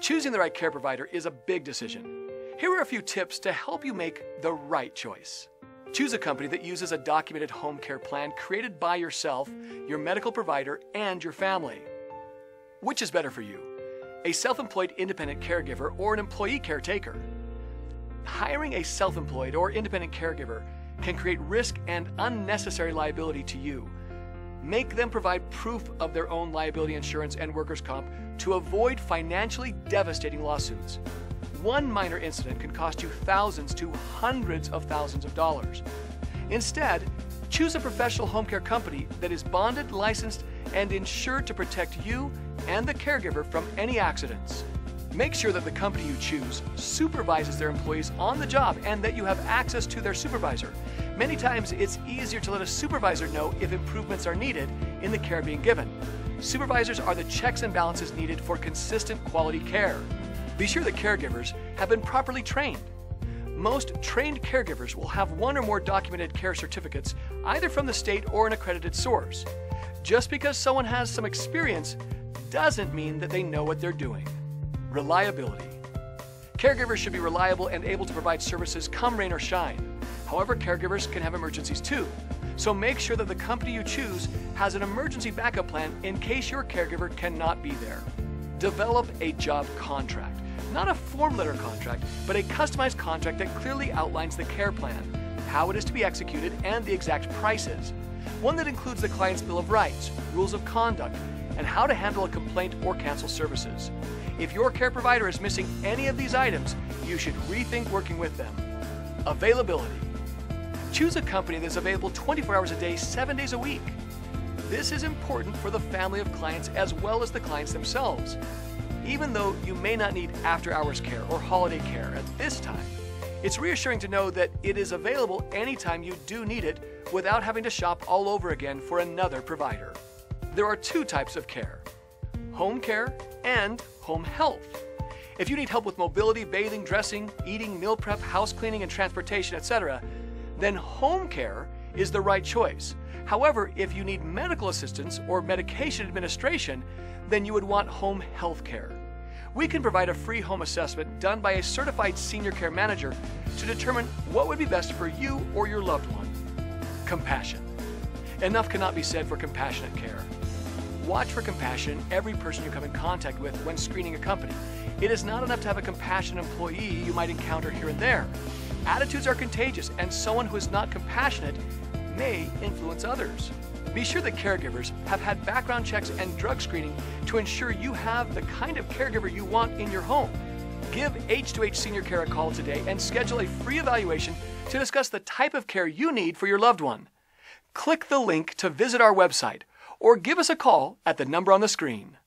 Choosing the right care provider is a big decision. Here are a few tips to help you make the right choice. Choose a company that uses a documented home care plan created by yourself, your medical provider, and your family. Which is better for you? A self-employed independent caregiver or an employee caretaker? Hiring a self-employed or independent caregiver can create risk and unnecessary liability to you. Make them provide proof of their own liability insurance and workers' comp to avoid financially devastating lawsuits. One minor incident can cost you thousands to hundreds of thousands of dollars. Instead, choose a professional home care company that is bonded, licensed, and insured to protect you and the caregiver from any accidents. Make sure that the company you choose supervises their employees on the job and that you have access to their supervisor. Many times, it's easier to let a supervisor know if improvements are needed in the care being given. Supervisors are the checks and balances needed for consistent quality care. Be sure that caregivers have been properly trained. Most trained caregivers will have one or more documented care certificates, either from the state or an accredited source. Just because someone has some experience doesn't mean that they know what they're doing. Reliability. Caregivers should be reliable and able to provide services come rain or shine. However, caregivers can have emergencies too. So make sure that the company you choose has an emergency backup plan in case your caregiver cannot be there. Develop a job contract. Not a form letter contract, but a customized contract that clearly outlines the care plan, how it is to be executed, and the exact prices. One that includes the client's bill of rights, rules of conduct, and how to handle a complaint or cancel services. If your care provider is missing any of these items, you should rethink working with them. Availability. Choose a company that is available 24 hours a day, 7 days a week. This is important for the family of clients as well as the clients themselves. Even though you may not need after-hours care or holiday care at this time, it's reassuring to know that it is available anytime you do need it without having to shop all over again for another provider. There are two types of care: home care and home health. If you need help with mobility, bathing, dressing, eating, meal prep, house cleaning, and transportation, etc., then home care is the right choice. However, if you need medical assistance or medication administration, then you would want home health care. We can provide a free home assessment done by a certified senior care manager to determine what would be best for you or your loved one. Compassion. Enough cannot be said for compassionate care. Watch for compassion in every person you come in contact with when screening a company. It is not enough to have a compassionate employee you might encounter here and there. Attitudes are contagious, and someone who is not compassionate may influence others. Be sure that caregivers have had background checks and drug screening to ensure you have the kind of caregiver you want in your home. Give H2H Senior Care a call today and schedule a free evaluation to discuss the type of care you need for your loved one. Click the link to visit our website or give us a call at the number on the screen.